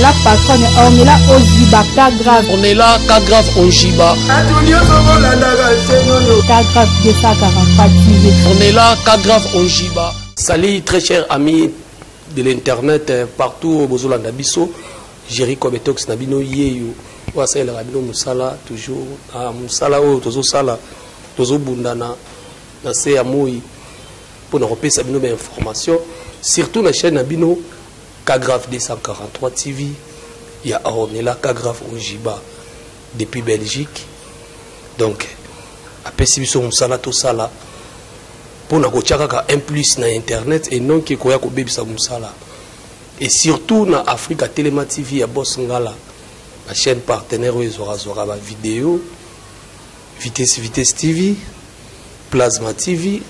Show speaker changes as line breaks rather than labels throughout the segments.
Ornella patronne, Ornella Ojiba, cas grave.
Ornella, cas grave Ojiba.
Cas grave 244 TV.
Ornella, cas grave Ojiba. Salut très chers amis de l'internet partout au Bozolanda Bisso. Jerry Kobetox Nabino Yeyo. Wasa el Rabino Musala toujours. Ah Musala o tozo sala. Tozo bundana. Na se amoi. Pour nous repérer Sabino ben information. Surtout la chaîne Nabino. Kagraf 243 TV. Il y a Ornella Kagraf Ojiba depuis Belgique. Donc, après si nous sommes tout ça là, pour nous avoir un plus na internet et non qui koya ko baby sa musala. Et surtout na Africa Telema TV à Bosngala, la chaîne partenaire où ils aura la vidéo, Vitesse TV, Plasma TV.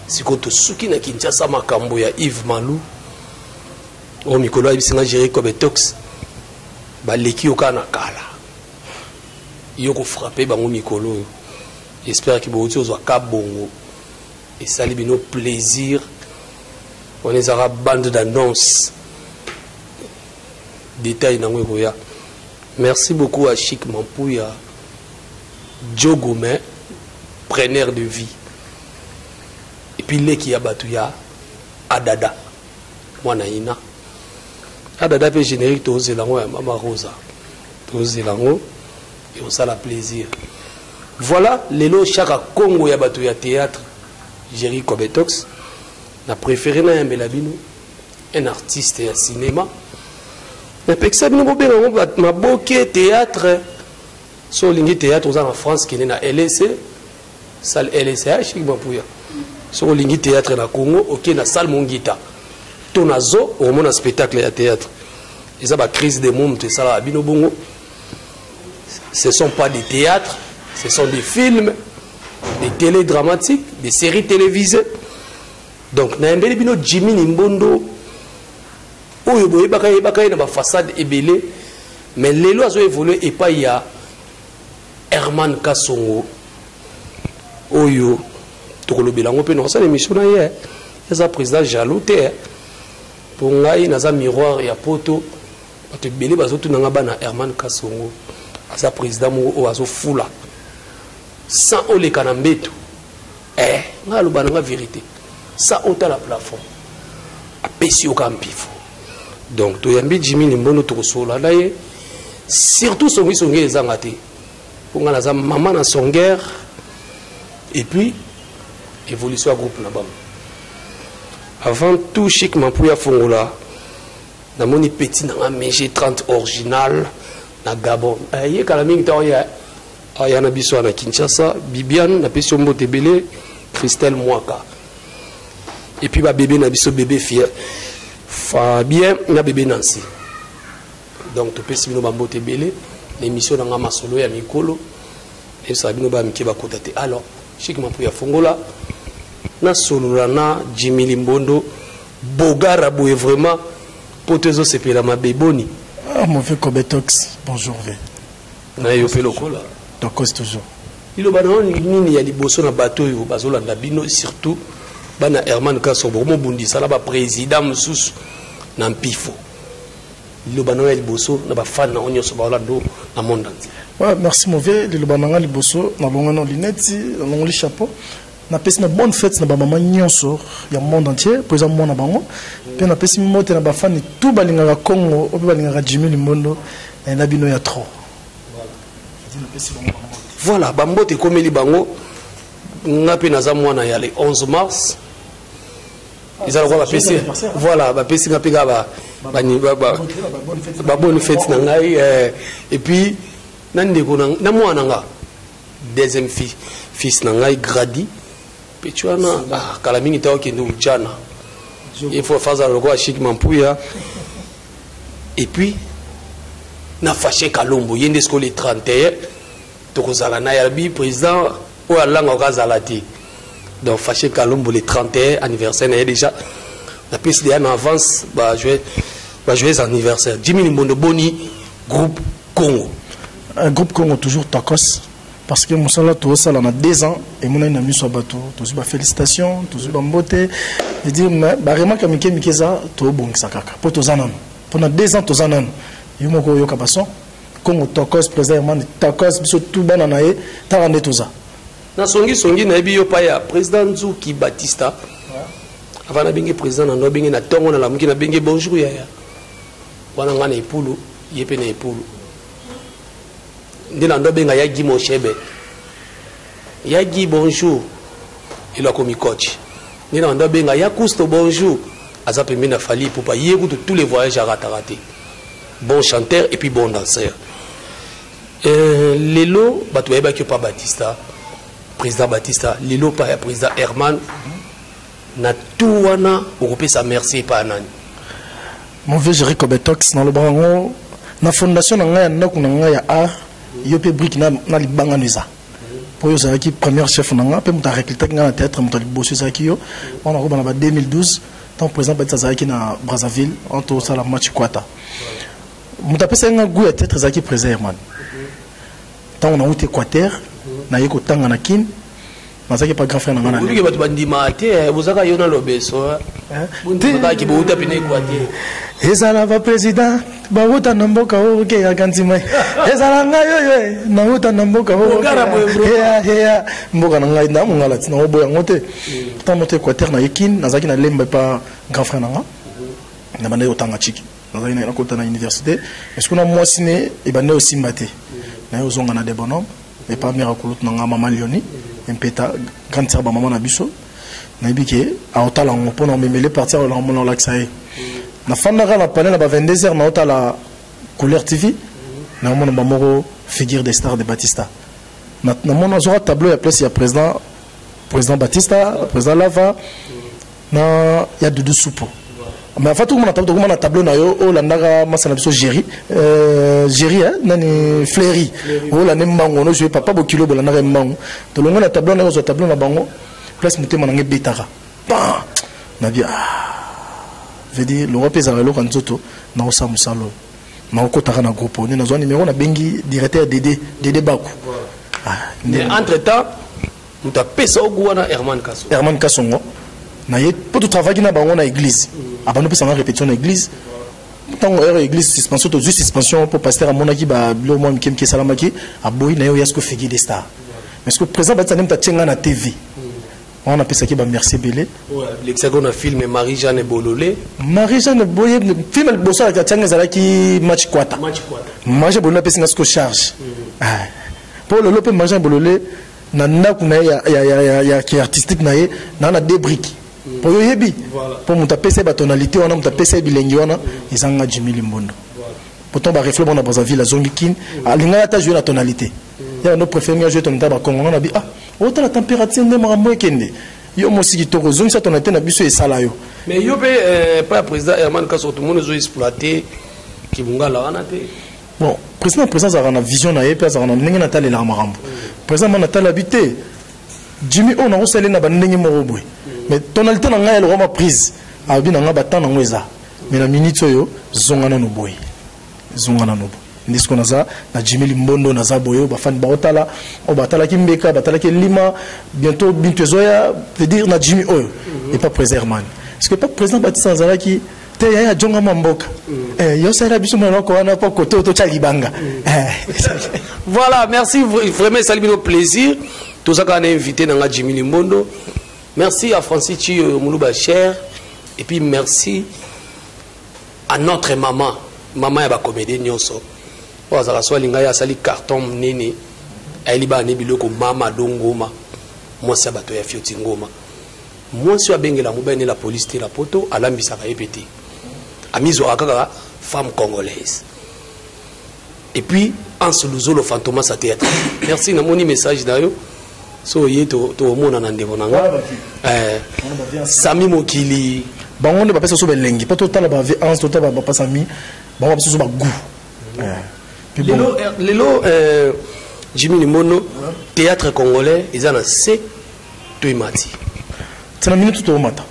Si ko to suki na Kinshasa makambo ya Yves Malou. O mikolo abisinga Jerry Kobetox ba leki okana kala yoko frapper bango mikolo. J'espère que vous avez un bongo et ça lui bino plaisir. On est à bande d'annonces détails dans le. Merci beaucoup à Chic Mampouya, Joe Gourmet, preneur de vie, et puis les qui a battu Adada Mwanaina. Adada fait générique tous les langues, Mama Rosa, tous les langues, et on ça la plaisir. Voilà, les lots chaque Congo ya batu ya théâtre, Jerry Kobetox, n'a préféré na Melabino, un artiste ya cinéma. Mais pour que ça bino bobe ma boke théâtre, so lingi théâtre en France qui est na LSC, salle LSC Chic Mampouya. So lingi théâtre na Congo, OK na salle Mongita. Tonazo au mon spectacle ya théâtre. Et ça ba crise des mômes tout ça là bino bongo. Ce sont pas des théâtres. Ce sont des films, des télédramatiques, des séries télévisées. Donc, na mbele bino Jimmy Nimbondo, oyo boye bakaye na ba façade ebele, mais lelo azo évolué et pas ya Herman Kasongo. Oyo tokolobela ngo pe no ça l'émission na ye. Ça président jaloux te. Pour ngai na za miroir ya poto, bato ebele bazotu na ngaba na Herman Kasongo. Asa président mo o azo fula. Sans ole kanambeto nga lobana nga vérité ça ota la plafond apesi oka mpifo. Donc to yambi Jimmy Nimbono to sola daye surtout songi ezanga te pour nga naza maman na songer et puis évolution à groupe na bam. Avant tout Chic Mampouya fongola na moni petit na MG30 original na Gabon ye kala mingi ta ya Ayana Biso na Kinshasa, Bibiane na Pesio Mbotebele, Christelle Mwaka. Et puis ba bébé na biso bébé fier. Fabien na bébé Nancy. Donc to pesi bino ba Mbotebele, l'émission na ngama solo ya mikolo. Et ça bino ba mike ba kotate. Alors, Chic Mampouya fongola na solo na Jimmy Limbondo, Bogara boye vraiment potezo sepela mabeboni.
Ah mon vieux Kobetox, bonjour V.
Na yo pe lokola.
Donc, c'est toujours.
Il y a des bossons à bateau, il y a surtout Bana Herman Kasongo, mon bundi, ça là, président sous nan pifo. Il y a des bossons, na fan na onyo sobalando na monde entier.
Ouais, merci mon vieux, le bananga les bossons, na longa lunettes, na les chapeau. Na pesi na bonne fête na ba maman nyonso ya monde entier, pour exemple mon na bango. Puis na pesi mote na ba fan tout balinga Congo, o balinga Jimmy Limbondo, na bino ya trop.
Voilà, Bambote Komeli Bango, Nape Nazamwana y a le 11 mars. Ils allent voir la PC. Voilà, la PC n'a pas bonne fête. Et puis, Namouananga, deuxième fils Nangai Gradi. Puis tu as Kalamini Tao qui nous Djana. Il faut faire ça le roi Chic Mampouya. Et puis, na fâché Kalombo, Yendesko les 31, Tokozala Nayarbi, président, ou Alanga Gazalati. Donc fâché Kalombo les 31 anniversaire, déjà, la pièce en avance, joyeux anniversaire. Jimmy Nimbondo Boni, groupe Congo.
Un groupe Congo toujours Takos, parce que mon salaire, tout ça, on a 2 ans, et mon ami soit bateau, tout ça, félicitations, tout ça, beauté. Je dis, vraiment, comme Mikeza, tout bon, ça caca, pour tous en pendant 2 ans tous an yomoko yoka bason Congo tokos président man tokos biso tout bananae tarande toza
na songi na bi yo pa ya président Nzuki Batista avant na bingi président na no bingi na tongo na lamuki na bingi bonjour ya wana ngana epulu yepe na epulu ndina ndo benga ya Guy Moshebe ya Guy bonjour il a commis coach ndina ndo benga ya Cousteau bonjour aza pembe na Fally Ipupa yeku de tous les voyages à raté bon chanteur et puis bon danseur lelo bato yeba ki pa Batista président Batista lelo pa président Herman na tout wana okopesa merci pa nani
mon vieux Jericho Betox na lobango na fondation na ngai na kuna ngai ya art yope brick na libanga neza pour yo zaki premier chef na ngai pe muta recruter nga na théâtre muta liboso zaki yo on a robana ba 2012 tant président Batista zaki na Brazzaville on to sala match kwata muta pesa nga goût ya théâtre zaki président Herman tant on a outé Équateur na yeko tanga na kin mazaki pas grand frère na ngana
ndike bato bandima te bozaka yona lobeso ndika ki bouta pine Équateur
ezala va président bauta na mboka oke ya kanzima ezala ngayo na uta na mboka ya mboka na ngai na mongala tina oboya ngote tant mote Équateur na yekin nazaki na lemba pas grand frère na nga na bande otanga chiki nazaki na kota na université est-ce qu'on a moi ciné et bande aussi maté na ozonga na de bonhomme et pas miracle na nga mama Lioni impeta grande sœur ba maman na biso na bike a otala ngo pona memele partir la mon laxaé na fandaka na panel na ba 22h na otala couleur TV na mon ba moko figure des stars de Batista na mon azora tableau ya place ya président Batista président Lava na ya Doudou Soupo mais fa tout mon na tableau na yo o landaka masana biso Géry nani Fleury o la nembango no jouer papa bokilo bola na rembango to longo na tableau na yo tableau na bango place mutema na ngebetaka pa na bia veut dire l'Europe ezala lo kanzoto na osa musalo na okotaka na groupe on na zo numéro na bengi directeur Dédé Baku
mais entre temps muta pesa ogwana
Herman Kasongo na ye pour tout travail na bango na église abano pesa na répétition na église tango heure église suspension to juste suspension pour pasteur amonaki ba bilo mo mkem ke salamaki aboyi na yo yasko figure des stars mais ce que présent ba tsanem ta tchenga na TV on a pesa ki ba merci belé
l'hexagone a filmé Marie-Jeanne Bololé
Boye film le bossa ka tchenga zalaki match kwata maje bolona pesa ngasko charge pour le lope Marie-Jeanne Bololé na ndaku na ya qui artistique na ye na deux briques pour yo yebi pour muta pesa ba tonalité wana muta pesa bilengi wana ezanga Jimmy Limbondo pourtant ba reflet bona Brazzaville la zongikin alinga ta jouer la tonalité ya no préféré jouer tonalité ba Congo na bi autant la température ne marambo ekende yo mosiki toko zongi sa tonalité na biso esala yo
mais yo pe pas président Herman Kasongo tout monde zo exploiter kibunga la wana te
bon président a une vision na yepe za na ndenge na tale la marambo président man na tale habité Jimmy on a osale na ba ndenge mo boy mais tonalité na ngai elle prise abi na nga batana ngweza mais na minute yo zongana no boy ndisko naza na Jimmy Limbondo naza boyo ba fan ba otala o batala ki mbeka batala ki lima bientôt bintezoya veut dire na Jimmy oyo et pas président Herman parce que pas président Batista Nzalaki te ya jonga mamboka yo sera biso mwana ko wana po koto to chalibanga
voilà merci vraiment ça le plaisir tout ça qu'on a invité dans la Jimmy Limbondo. Merci à Francis Chiyo Moulouba Cher. Et puis merci à notre maman. Maman est comédie nyonso. Oh, ça soit linga ya sali carton nene. Elle liba ne biloko mama dongoma. Moi c'est bato ya fioti ngoma. Moi si abengela mobene la police te la poto alambisa ka epeti. Amizo akaka femme congolaise. Et puis en soluzo le fantôme sa théâtre. Merci na moni message d'ailleurs. So yeto to mona na ndeko nanga Sami Mokili
bango ne ba pesa so belengi pas total ba violence total ba pasa mi ba pesa so ba goût
lelo Jimmy Limbondo théâtre congolais ezana C to imati
c'est la minute to mata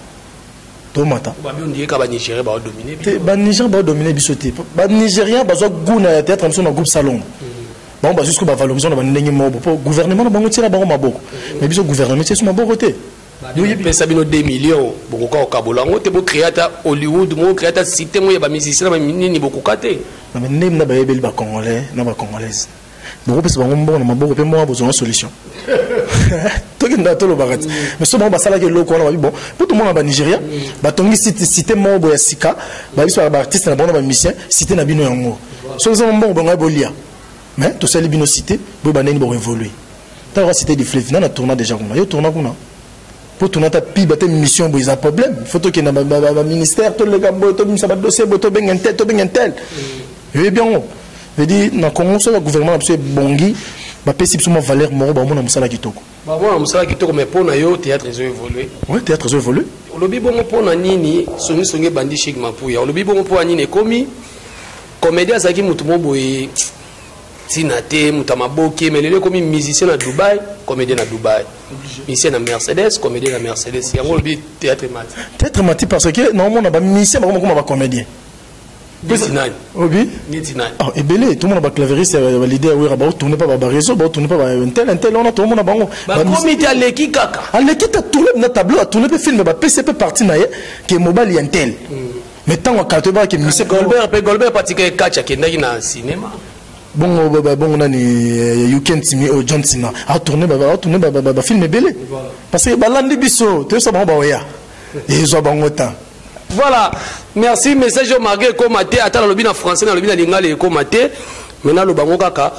ba bi ndiye ka ba Nigeria ba dominer
ba Nigeria ba dominer bisoté ba Nigérien ba zo goût na théâtre na groupe salon bon bah jusqu'au bas valorisation de ndenge mobo pour gouvernement na bango tira bango maboko mais biso gouvernement c'est suma boroté
pesa bino 2 millions bokoka okabola ngo te bo créata Hollywood mo créata cité mo ya ba musicien ba nini bokoka te
mais nem na ba yebeli ba congolais na ba congolaise boko pesa bango mbongo na maboko pe mo besoin solution to ki ndato lo bagati mais so bon ba sala ke loko na bon pour tout le monde ba Nigeria ba tongi cité mo bo ya sika ba biso ba artiste na bon ba musicien cité na bino yango so zo mbongo bango bolia mais to sali bino cité bo ba neni bo évoluer ta va cité du fleuve na tourna déjà comme yo tourna kuna pour tourner ta pibe ta mission bo ils a problème faut que na ba ministère to le gambo to bisa ba dossier bo to bengentel et bien veut dire na Congo so le gouvernement absolu bongi ba pesi biso mo valeur moro ba mona musala kitoko
ba mona musala kitoko mais pour na yo théâtre ils ont évolué
oui théâtre ils ont évolué
olobi bongo pour na nini songi bandi Chic Mampuya olobi bongo pour nini komi comédien zaki mutu mo boye Tinate mutamaboke mais les comme musicien à Dubaï comédien à Dubaï musicien à Mercedes comédien à Mercedes il y a olobi théâtre
mati parce que normalement na ba musicien ba comme ba comédien
Netinani.
Obi.
Netinani.
Ah, et belé, tout le monde a clavériste, l'idée, oui, on tourne pas par réseau, on tourne pas un tel, on a tout le monde a bango.
Bah, comité à l'équipe kaka.
À l'équipe, a tourné dans tableau, a tourné le film, bah, PCP parti naïe, qui est mobile, y a un tel. Mais tant qu'on a qui
est Goldberg, pratiqué catch, qui est dans le cinéma.
Bon, on a You Can't See Me, John Cena. A tourné, film belé. Parce que, bah, l'année bisso, tu sais, bah, ouais, et ils ont bango temps.
Voilà, merci. Message au Marguerite Komate. Attends, le lobby en français, le lobby en anglais, Komate. Maintenant, le bango kaka.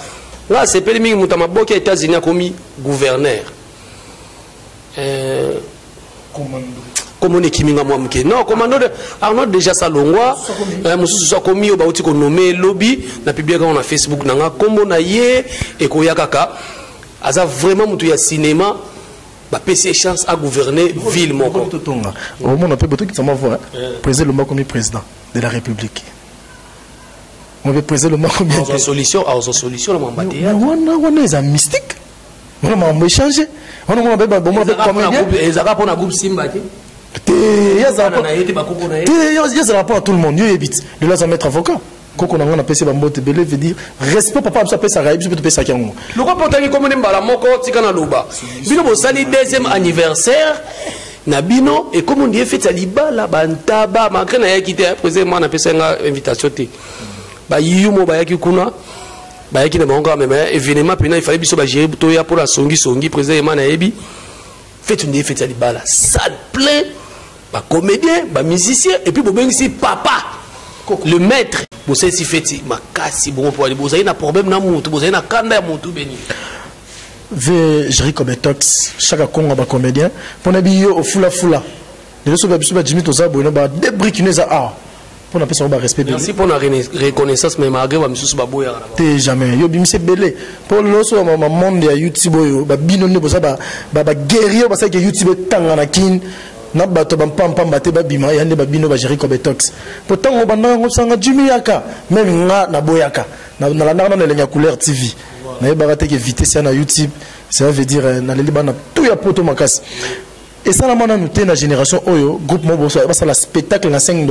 Là, c'est pas le mingi Moutamabo qui est États-Unis a commis gouverneur. Comment est Kiminga Mouamke? Non, commando de Arnaud déjà Salongwa. Monsieur soit commis au Baouti qu'on nommé lobby. Na publié quand on a Facebook nanga. Comment na ye et koya kaka. Aza vraiment moutou cinéma. Bah, PC chance à gouverner ville moko.
Au monde on peut beaucoup qui s'en va président le comme président de la République. On veut président le comme
en solution la mambaté.
On est un mystique. On a échangé. On a comédien.
Ils ont pour un groupe Simba.
Il y a rapport à tout le monde. Il évite de là mettre avocat. Quand on a appelé Bambote Belé veut dire respect papa ça peut ça raïb je peux te payer ça qui en
le quoi pourtant qui comme mbala moko tikana loba bino bo sali deuxième anniversaire na bino et comme on dit fête à libala bantaba malgré na yaki te président na pesa nga invitation te ba yumo ba yaki kuna ba yaki na bango même événement pena il fallait biso ba gérer to ya pour la songi président na yebi fête on dit fête à libala salle plein ba comédien ba musicien et puis bo bengi papa le maître vous savez si fait ma casse bon pour aller vous avez un problème na mutu vous avez un kanda mutu beni
ve Jericho Betox chaque congo ba comédien pour na biyo au fula les autres ba biso ba Jimmy toza bono ba débriquer za art pour na pesa ba respect
merci pour la reconnaissance mais malgré ba misusu ba boya
te jamais yo bimise belé pour loso ma monde ya YouTube yo ba bino ne boza ba guerrier ba sa que YouTube tangana kin na bato bampamba te babima yande babino ba Jericho Betox pourtant on banda ngo sanga Jimmy yaka même nga na boyaka na landa na lenya couleur TV na yeba te que vitesse na YouTube ça veut dire na leli bana tout ya poto makasi et ça la mana nous na génération oyo groupe mo boso ba ça la spectacle na $5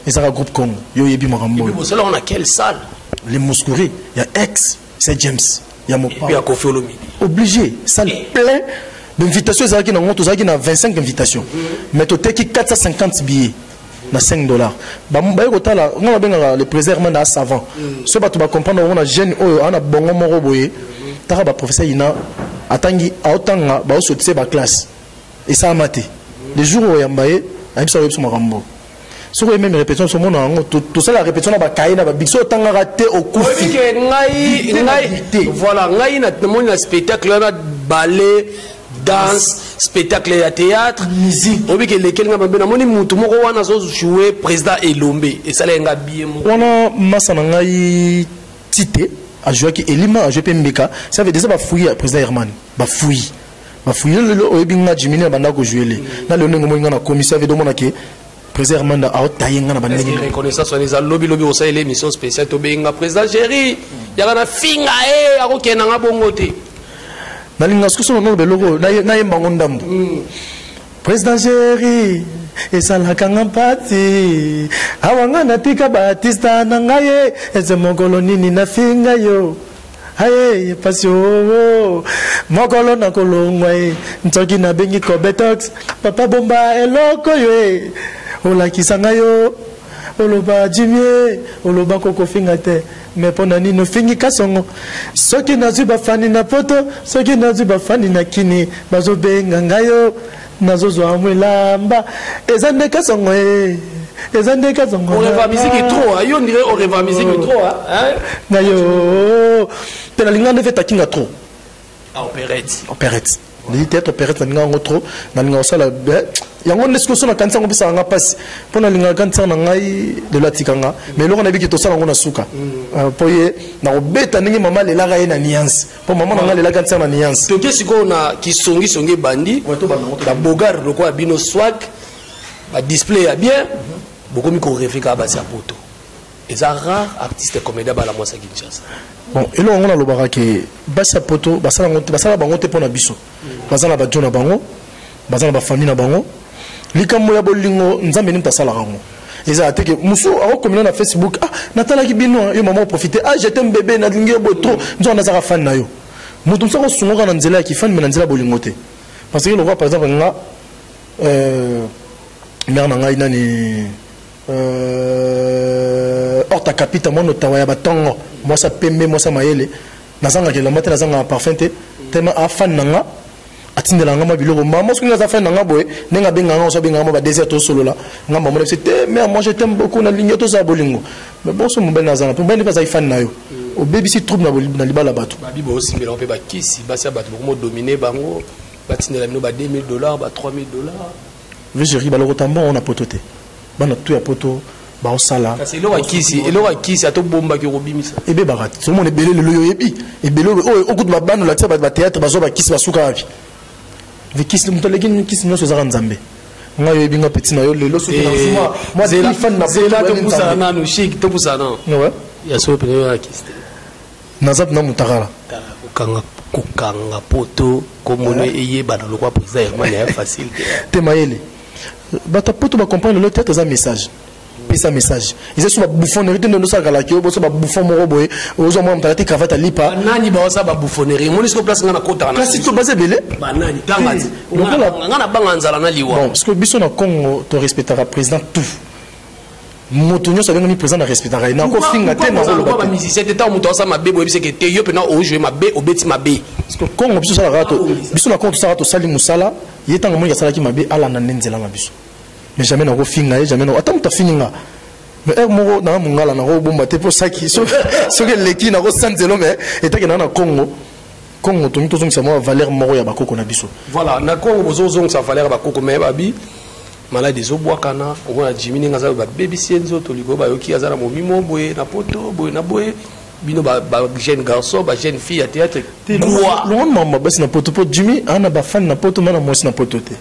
et ça groupe Congo yo yebi makambo
yo cela on a quelle salle
les Mouskouri il y a ex c'est James il y a mon
puis à Kofi Olomide
obligé salle plein l'invitation est à 25 invitations. Mais tu as 450 billets. Na $5. Le préservement est savant. Ce que tu vas comprendre, on a jeune, on a bon moro boye. Tu as un professeur Ina, attangi a autant ba sauter ba classe. Et ça a maté. Les jours où yambaye, a ça sur marambo. Ce que même répétition sur mon tout ça la répétition na ba kaina ba bixo tanga raté au coup.
Voilà, ngai na mon spectacle na ballet danse, spectacle et théâtre, musique. On dit que lesquels nga bana moni mutu moko wana zo jouer président Elombe et ça lenga bien mo.
Wana masana ngai tité a joué qui Elima a joué Mbeka, ça veut dire ba fouiller président Herman, ba fouiller le oyebinga Jimmy na banda ko jouer le. Na le ngo mo ngana commissaire veut demander que président Herman a taillé ngana banda ngi.
Reconnaissance sur les lobby au sein l'émission spéciale to benga président Jerry. Ya kana finga ako kenanga bongote.
Nalinga skuso no beloko na yemba ngondambo président Jerry esalaka ngapati awanga natika batista nangaye eze mongolo nini na finga yo aye pasi o mokolo na kolongwa ntoki na bengi ko betox papa bomba eloko yo olakisa ngayo oloba jimie oloba koko finga te me pona nino fingi kasongo soki nazwi bafani na poto soki nazwi bafani na kini bazobenga ngayo nazozwa amwelamba eza nde kasongo eza nde kasongo
on rêve musique trop yo on dirait on rêve musique trop hein
ngayo pena linga nde feta kinga trop opérette le théâtre opérette na linga trop na linga osala yango nesko sona kanisa ngo bisa nga pasi pona linga kanisa na ngai de la tikanga mais loko na biki to sala ngo na suka poye na obeta ningi mama le la na nuance po mama na ngai le la kanisa na nuance
to kesi ko na kisongi bandi la bogar loko abino swag ba display ya bien beaucoup mi ko refika ba sa poto eza rare artiste comédien ba la moi sa Kinshasa
bon elo ngo na lobaka ke basa poto basala ngo basala bango te pona biso basala ba jona bango basala ba famille na bango likambo ya bolingo nzambe ni mtasala rango eza ateke muso akokomina na Facebook natala ki bino yo maman profiter je t'aime bébé na lingi bo trop nzo na zaka fan na yo mutu msako sungoka na nzela ki fan na nzela bolingo te parce que le roi par exemple nga mère na ngai nani orta capita mono tawa ya batongo moi ça pembe moi ça mayele nazanga ke la matin nazanga parfum te tellement a fan nanga atindela ngama biloko maman ce que nga za fan nanga boye nenga benga nga so benga ba désert to solo la ngama mo c'était mère moi je t'aime beaucoup na ligne to za bolingo mais bon so mo ben nazanga pour ben pas za fan na yo au baby si trouble na libala batu
babi bo aussi mais on peut ba kisi ba sa batu mo dominer bango batindela mino ba $2000 ba $3000
végérie baloko tambo on a pototé bana tout ya poto ba osala
kasi elo kisi ato bomba ki robimisa
ebe barat so mo ne belé le yo yebi e belé o okutu ba banu la tia ba théâtre ba zo ba kisi ba suka avi vikisi mutoleki kisi nyoso za nzambe ngayo yebi nga petit na yo lelo so na suma moi zela fan na
zela to busana nanu chic to busana
ouais
ya so pe ya kisi
nazap na mutakala
kokanga poto komone eyeba na lokwa président Herman ya facile
te mayele bata poto ba comprendre le théâtre za message pesa message ils sont bouffonnerie de nous ça la ki bo so ba bouffon moko boye ozo mo mtalati cravate lipa
nani ba sa ba bouffonnerie mo lisiko place ngana kota na
kasi to basé belé
ba nani tangati ngana banga nzala na liwa
bon parce que biso na Congo to respectera président tout moto nyoso benga ni président na respectera na ko finga te na rolo
ba musicien te ta moto sa mabe boye biseke te yo pena o jouer mabe obeti mabe
parce que Congo biso sala rato biso na Congo sala to sali musala yetanga mo ya sala ki mabe ala na nenzela na biso mais jamais na ko finga jamais na attends ta fininga mais mo na mungala na ko bomba te po saki so que leki na ko sanzelo mais etake na Congo to nito zongisa mo valeur moko ya bakoko na biso
voilà na Congo bozo zongisa valeur bakoko mais babi malade ezobwakana ona jimini ngaza ba baby sienzo to ligo ba yoki azala mo mimo boye na poto boye na boye bino ba jeune garçon ba jeune fille à théâtre
lo mama basi na poto po Jimmy ana ba fan na poto mana mo na poto te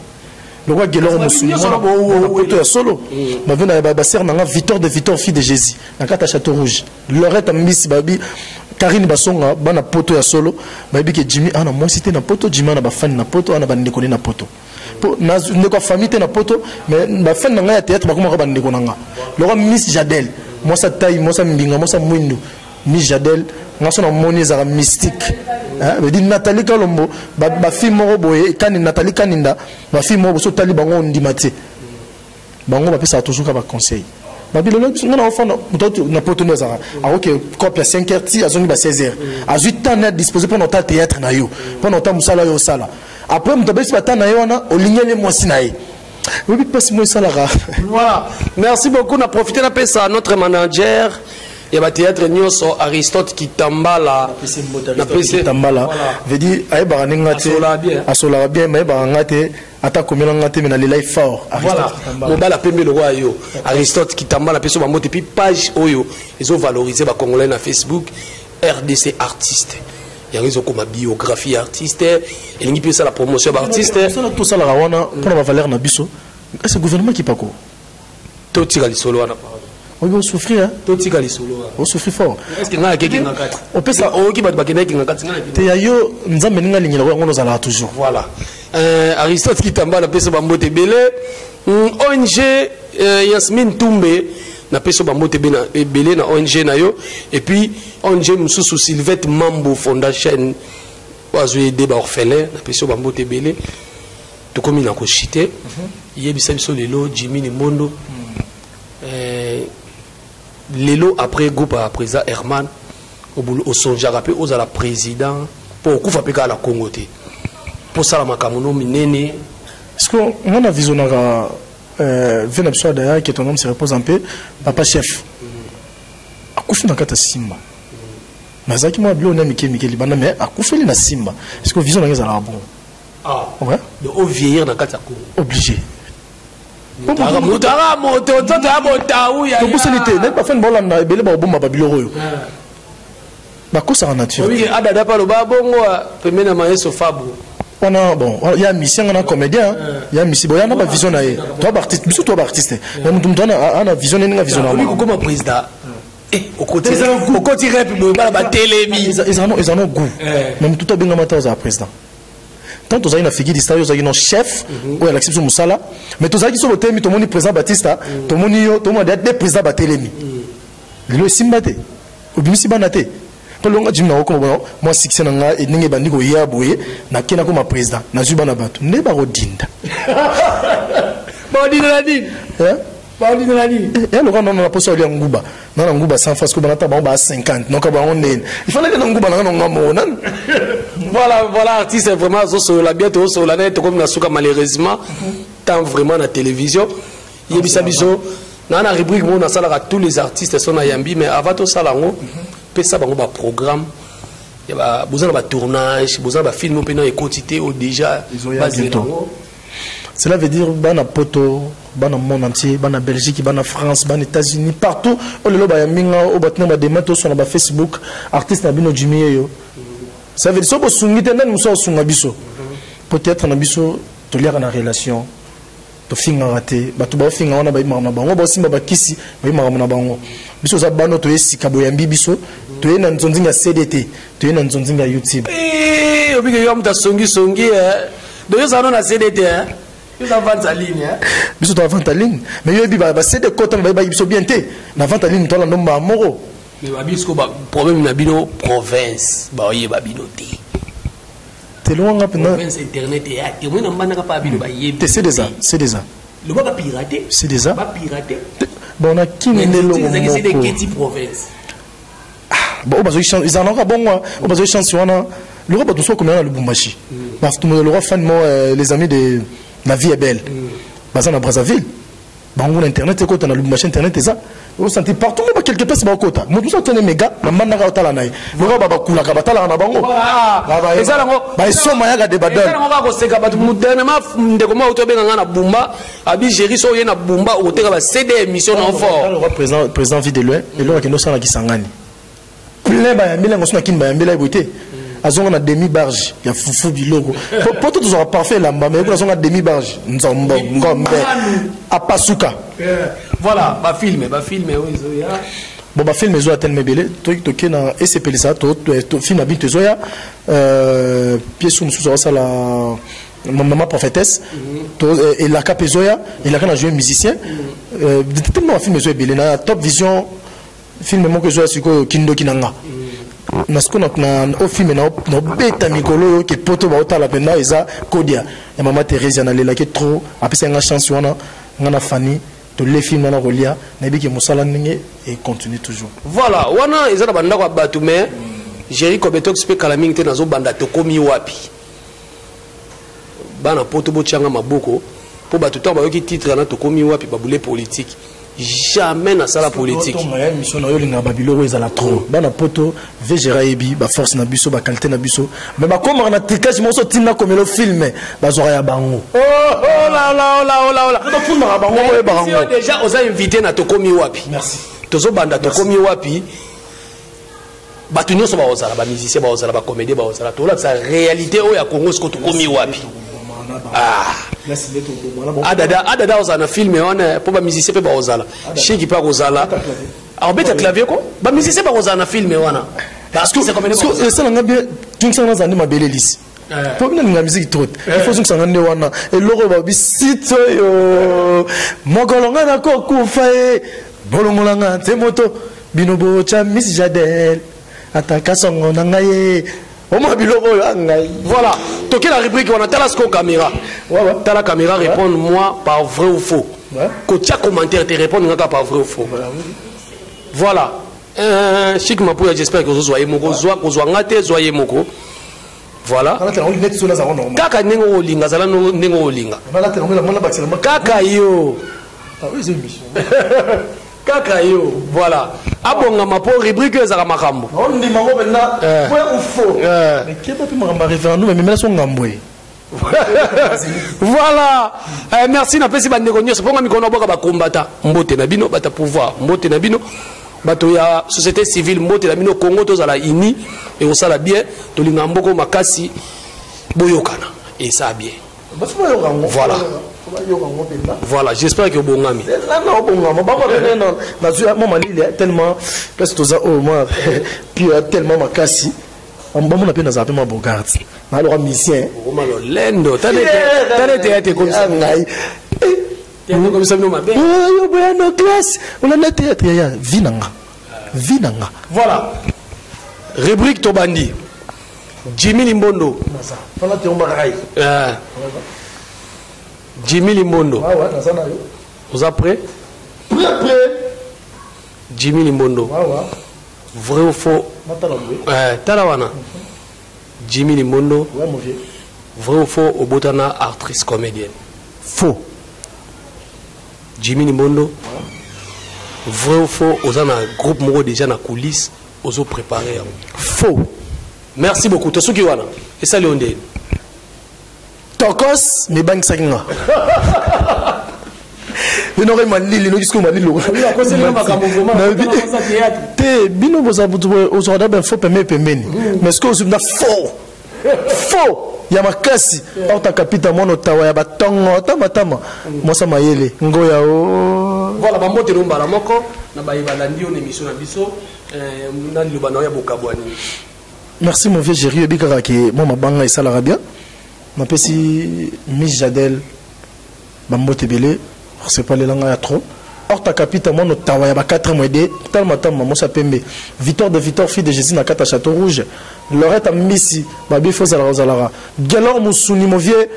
le roi Geloro Moussounia poto ya solo ba vena ba ser na Victor fille de Jésus na kata Château Rouge Lorette Miss babi Karine Basonga bana poto ya solo babi ke Jimmy ana mo cité na poto Jimmy ana ba fan na poto ana ba ndekoni na poto na ndeko famille te na poto mais ba fan na ya théâtre ba ko ba ndeko na nga le roi Miss Jadel mo sa taille mo sa mbinga mo sa mwindu Miss Jadel nga sona moni za mystique veut dire Nathalie Kalombo ba fille moko boye kani Nathalie Kaninda ba fille moko so tali bango ndimate bango ba pesa toujours ka ba conseil ba bilolo ngana ofana mutoto na poto neza OK copia 5h ti azongi ba 16h a 8 ans à disposer pour notre théâtre na yo pour notre musala yo sala après mutobesi batana yo na olingele mwasi na ye oui passe moi ça là
voilà merci beaucoup na profiter na pesa notre manager il y a théâtre nyoso Aristote Kitambala
na PC Kitambala veut dire ay baranenga te asola bien mais baranga te ata komela ngate mais na le life fort
Aristote Kitambala mobala pembe le roi yo Aristote Kitambala peso ba mote puis page oyo ils ont valorisé ba congolais na Facebook RDC artiste il y a raison comme biographie artiste et lingi pesa la promotion d'artiste
ça tout ça la wana pour la valeur na biso c'est gouvernement qui pako
to tira li solo wana
on va souffrir hein
totika lisolo
on souffre fort
est-ce que ngaka keki ngakati
on peut ça
o ki bat bakena keki ngakati ngaka
te yayo nzambe ninga lingela ko ngono zala toujours
voilà Aristote Kitambala pesa bambote belé ONG Yasmine Toumbe na peso ba mote belé na ONG na yo et puis ONG mususu Sylvette Mambo Fondation ozo aider ba orphelin na peso ba mote belé to komi na ko chité yebisa biso lelo Jimmy Mondo lelo après groupe à président Herman au sonjara pe aux à la président pour kufa pe ka la Congo te pour ça la makamono minene
est-ce que on a visionné Vena Biswa d'ailleurs qui ton nom se repose un peu papa chef akufi na kata Simba nazaki moi bilo na Mikel Libana mais akufi na Simba est-ce que vision na ngeza bon ouais
de au vieillir na kata Congo
obligé
mutara moto toto ya motaou ya
possibilité n'est pas fin bola na belé ba bomba babiloro yo ba ko ça en nature
oui adada pa lo ba bongo pemena maeso fabo
on a bon il y a mission on a comédien il y a mission bon il y a pas vision na toi artiste biso toi artiste mais mutu on a vision na vision na
lui comme président au côté rap ba télémi
ils en ont goût même tout a bien matin aux président tant aux na figure d'histoire aux no chef ou l'exception musala mais tous qui sont au thème to moni président Batista to moni yo to moni des président Batelemi le simbate obimisi banate to longa jimna ko moi succès na nga et ninge bandiko ya boye na kena ko ma président na zuba na bato ne ba rodinda
ba odinda la din ba odinda la din
et le rendre na poso ya nguba na nguba sans face ko banata ba 50 donc ba on il fallait que na nguba na ngamo nan
voilà artiste vraiment so la bientôt so la net comme na suka malheureusement tant vraiment na télévision yebisa biso na rubrique mo na sala tous les artistes sont na yambi mais avant tout ça lango pesa bango ba programme ya ba besoin ba tournage besoin ba film pe na quantité au déjà basé lango
cela veut dire bana poto bana monde entier bana Belgique bana France bana États-Unis partout o lelo ba yaminga o batna ba demato sur na Facebook artiste na bino Jimmy yo ça veut dire so bo sungite ndani muso sunga biso peut-être na biso to lire na relation to finga raté batu ba finga wana ba imama bango ba simba ba kisi ba imama na bango biso za bano to esika boyambi biso to yena nzonzinga CDT to yena nzonzinga YouTube
obiga yo amta songi do yo zano na CDT yo za vente en ligne
biso to vente en ligne mais yo bi ba CD kota ba biso bien té na vente en ligne to la ndomba moro
mais ba biso ba problème na bino province ba oye ba bino té
te loin
province internet ya te mo na mbana ka pa bino ba yebi
c'est déjà
le ba pirater
c'est déjà
ba pirater
bon on a qui ne le
c'est des quelle province
bon bazo chance ils en ont bon on bazo chance wana le roi soit comme dans le Lubumbashi parce que le roi fan les amis de la vie est belle baza na Brazzaville bango internet et côté na Lubumbashi internet ça on sentit partout mais quelque part c'est ba kota mo tout ça tenait méga na manda ka otala nae le roi baba kula ka batala na bango
eza lango
ba soma ya ga de badal
eza lango ba ko seka batu mudanema ndeko ma oto benga na bumba abi géri so yena bumba oteka ba CD émission en fort
le roi président vie de loin et le roi qui no sana kisangani plein ba yambela ngosona kimba yambela iboté azonga na demi barge ya fufu biloko pour tout aura parfait là mais pour azonga demi barge nzombo ngombe apasuka
voilà ba filmer oui ya
bon ba filmer zo tellement belé to kena SPL ça to film habite zo ya pièce sous ça la maman prophétesse et la capezoya et la kana jouer musicien tellement film zo belé na Top Vision film mo que zo siko kindo kinanga nasko na au film na beta mikolo ke poto ba otala penda eza kodia ya mama Thérèse na lela ke trop apesa nga chance wana ngana Fanny to les films na rolia na biki musala ninge et continue toujours
voilà wana eza na banda kwa batu mais Jerry Kobetok spe kala mingi te nazo banda to komi wapi bana poto bo changa maboko po batu to ba yoki titre na to komi wapi ba boule politique jamais na sala politique
mission na yo linga babiloro ezala trop bana poto vegera ebi ba force na biso ba qualité na biso mais ba comme na tricage moso tinna comme le film ba zora ya bango
oh la
to funda ba bango e bango
déjà oza invité na tokomi wapi
merci
tozo banda tokomi wapi batu nyonso ba ozala ba musicien ba ozala ba comédien ba ozala to la sa réalité o ya Congo ce que tokomi wapi adada ozala filme wana po ba musicien pe ba ozala shiki pa ozala alors beta clavier ko ba musicien ba ozala na filme wana parce que c'est comme
ça nga bien tu sais nga ma belle liste pour bien la musique trop il faut que ça ngane wana et loro ba bisito yo mokolonga na ko kufa bolongolanga te moto binobo cha Miss Jadel ataka songo na ngai oma biloko ngai.
Voilà, toquez la rubrique on a tala ce caméra. T'as la caméra répondre moi par vrai ou faux. Quand tu as commentaire te répondre par vrai ou faux. Voilà. Chic Mapouya, j'espère que vous soyez moko, soyez moko. Voilà. Kaka nengo olinga, zala nengo olinga. Kaka yo. Kaka yo. Voilà. Abonga mapo rubrique za makambo.
On dit mango maintenant vrai ou faux. Mais qui pas pu me référendum mais là son ngambwe.
Voilà. Merci na pesi bande konyo, ponga mikono boka ba combattant. Mbote na bino bata pouvoir. Mbote na bino. Bato ya société civile mbote la bino Congo tozala ini et on sala bien to linga mboko makasi boyokana et ça bien. Voilà. Voilà, j'espère que bongami.
Non, bongami. Tellement parce que oh moi puis tellement makasi. On va peine à ma bogarde. Alors musicien.
Oh malo lendo. T'as comme ça. Comme ça nous mabé.
Oh yo no classe. On a théâtre ya vinanga. Vinanga.
Voilà. Rubrique Tobandi. Jimmy Limbondo.
Fala te ombarai.
Jimmy Limbondo.
Ah ouais, ça na yo.
Vous êtes prêts?
Prêt.
Jimmy Limbondo.
Ah ouais.
Vrai ou faux? Talawana. Jimmy Limbondo.
Ouais mon vieux.
Vrai ou faux? Obotana actrice comédienne.
Faux.
Jimmy Limbondo. Vrai ou faux? Aux un groupe moro déjà na coulisses. Aux préparé.
Faux.
Merci beaucoup. Tosuki wana. Et ça Léondé.
Tokos mais bang sakinga. Bino re malili no jusqu'au malili. Te bino boza butu aujourd'hui ben faux pembeni. Mais ce que vous na faux. Faux. Ya makasi auta kapita mono tawa ya batongo tama mosa mayele ngoya o.
Voilà ba mbote rumba la moko na ba ibalandi on émission na biso na lubana ya bokabwani.
Merci mon vieux Jéri ebikaka ke moi mabanga esala bien. Napesi Miss Jadel bambote belé c'est pas les langues ya trop. Horta capita mono tawa ya ba 4 mois de tellement mosa pembe. Victor de Victor fille de Jésus na kata Château Rouge. Loretta Missi babi fo zalara. Galor Musuni mon vieux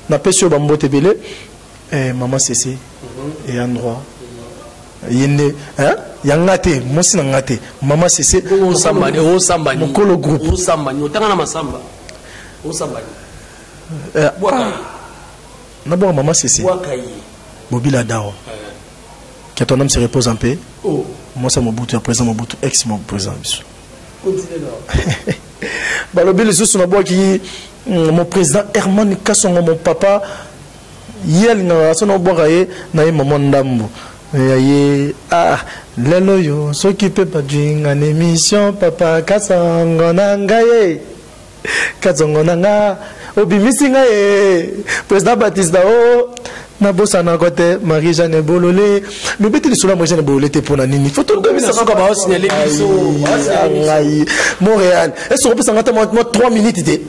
napesi bambote belé et maman Cécé et endroit. Yene hein yangate mosi na ngate maman Cécé
o sambani
mokolo groupe
o sambani otanga na masamba o sambani
d'abord maman Cécé Bobila Dao que ton âme se repose en paix. Oh moi ça Mobutu à présent Mobutu ex mon présent balobi les autres na bois qui mon président Herman Kassongo mon papa yel na sono bokaye na maman ndambo Aye, lelo yo, so qui peut pas d'une émission, papa, Kassongo nangaye, Kassongo nanga, obimisi ngaye, président Baptiste Dao, Nabosa na côté, Marie-Jeanne Bololé, mais bête les sola Marie-Jeanne Bololé te pour nanini, faut tout donner ça comme ça, signaler Montréal, est-ce qu'on peut s'en attendre 3 minutes idée?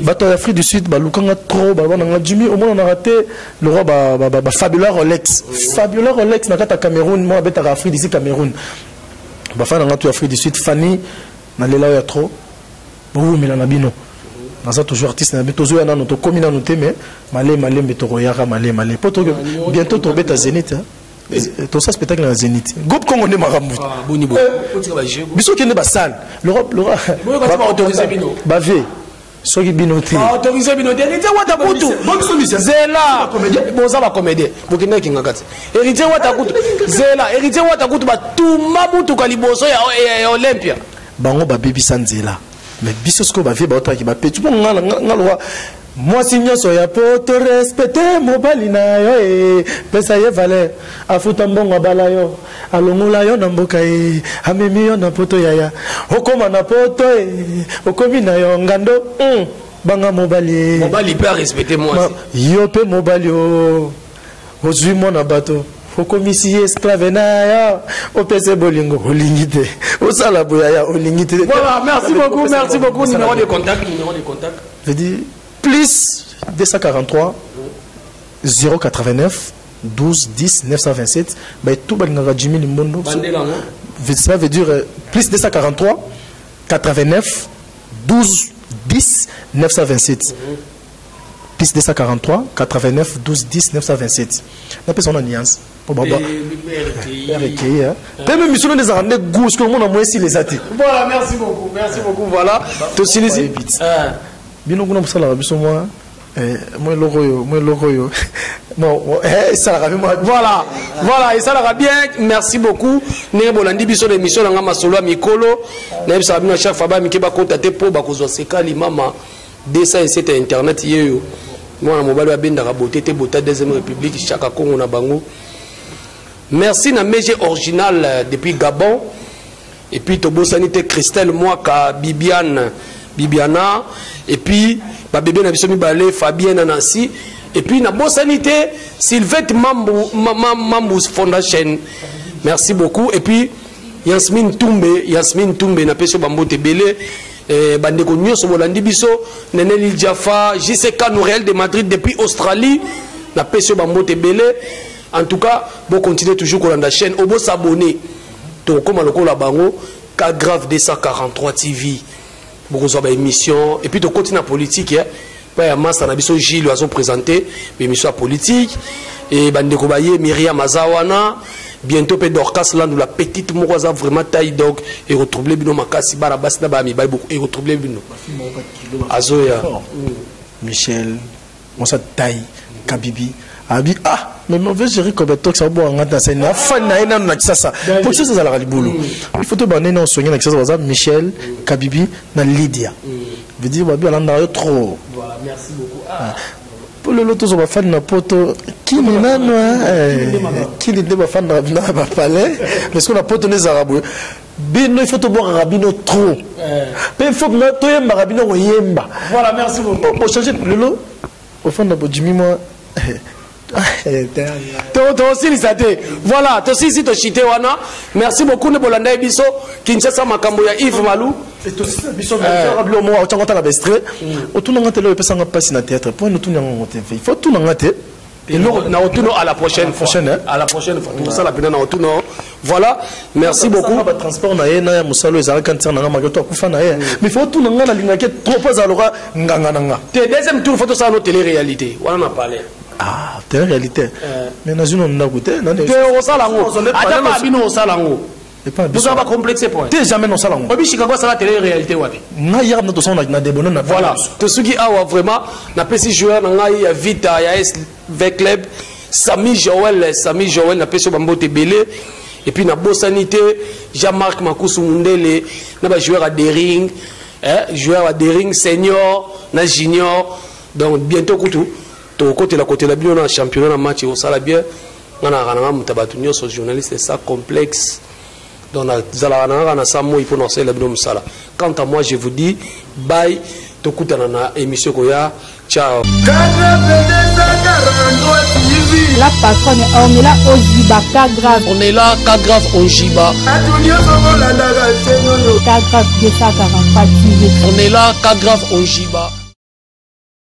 Bateau d'Afrique du Sud, Lukanga trop, Jimmy, au moins on a raté le roi Fabiola Rolex. Fabiola Rolex, n'a qu'à Cameroun, moi, à Afrique d'ici Cameroun. Bafa n'a tout Afrique du Sud, Fanny, n'a les là, il y a trop. Bon, mais la Nabino. Dans ça, toujours artiste, n'a bientôt joué à notre communauté, mais malé, mais Toroyara, malé. Bientôt, tu vas à Zénith. Tout ça spectacle dans Zénith. Groupe Congo ne maramou. Biso qui n'est pas sale. L'Europe va autoriser bino. Bavé. Ceux qui bino tri.
Autoriser bino. Héritier Watakutu. Zela. Boza va comédien. Bokina kinga kati. Héritier Watakutu. Zela. Héritier Watakutu ba tout mamutu kaliboso ya Olympia.
Bango ba baby Sanzela. Mais biso ce que ba vie ba autant qui ba petit bon ngalo. Moi si nyonso ya po te respecter mobali na yo pesa ye valeur afuta mbongo bala yo alongula yo na mboka amemi yo na poto yaya okoma na poto okomi na yo ngando banga mobali
peut respecter moi
yo pe mobali o ozui mo na bato okomisi esclave na ya opese bolingo olingite osala boya olingite.
Voilà, merci beaucoup numéro de contact
je dis plus 243 089 12 10 927 bah tout balingaka Jimmy Limbondo
Bandela, non?
ça veut dire plus 243 89 12 10 927 plus 243 89 12 10 927 la personne en alliance pour baba même mission des arrêts gauche que mon amour si les athées.
Voilà, merci beaucoup, voilà. Tu sais
bien on a ça la mission moi moi logo bon ça la voilà
et ça la bien, merci beaucoup. Ne bolandi biso l'émission nga masolo mikolo na bisa bino chaque fois ba mikeba contacter pour ba kozo sekali mama desa et c'était internet yeyo moi mobile wa benda ka beauté te bota deuxième république chaque Congo na bango. Merci na mége original depuis Gabon et puis Tobo Sanité Christelle Mwaka Bibiana et puis ba bébé na biso mibale Fabienne Nancy et puis na Bo Sanité Sylvette Mambou Foundation. Merci beaucoup et puis Yasmine Toumbe na peso bambote belé bandeko nyonso bolandi biso Neneli Jaffa JCK Nouriel de Madrid depuis Australie na peso bambote belé. En tout cas, vous continuez toujours sur la chaîne. Vous s'abonner. Donc, comme le la bango, cas grave 243 TV. Vous avez une émission. Et puis, vous continuez la politique. Il y a Master Nabiso Gilles, ils ont présenté l'émission politique. Et Bandeko Baye, Myriam Azawana. Bientôt, Dorcas Land, la petite Mouroza, vraiment taille donc. Et retrouver le bino Makasi, Barabas, Nabami, et retrouver le bino. Azoya.
Michel, on s'est taille, Kabibi. Abi mais mauvais gérer comme toi que ça bon ngata ça na fan na ina na ça pour ça ça la libulu il faut te banner non soigner avec ça Michel Kabibi na Lydia veut dire babi alanda trop
voilà merci beaucoup
pour le loto so ba fan na poto qui ni nano qui ni ba fan na ba palais parce qu'on a poto les arabes bino il faut te boire rabino trop mais il faut que to yemba rabino yemba
voilà merci beaucoup
pour changer le lot au fond de Jimmy moi
voilà, merci beaucoup de Bolanda et Bisso, Kinshasa Makambo ya Yves Malou.
Et aussi, Bisso, il faut tout
à la prochaine fois. À la prochaine fois. Tout ça, la peine voilà, merci beaucoup.
Transport mais il faut tout le
deuxième tour, il faut ça nos télé-réalité. On en a parlé.
Ah, c'est la réalité. Mais dans une on a goûté.
Vous avez complexé point.
Tu jamais dans salon.
Obi Chicago ça la télé-réalité wapi.
Na hier na to ça na des bonhommes.
Voilà. To sugi awa vraiment na pesi joueur na ngai ya Vita ya S Club Sami Joël na peso bambote belé et puis na Bosanité Jean-Marc Makusu Mundele na ba joueur à Dering joueur à Dering senior na junior donc bientôt kutu to côté la bio na championnat na match au sala bien na na mutabatu nyoso journaliste ça complexe donc na ça moi il faut lancer la bio musala. Quant à moi je vous dis bye to kutana na émission koya ciao.
La patronne on est là Ozibaka grave.
On est là cas grave Ojiba.
Cas grave 244 TV.
On est là cas grave Ojiba.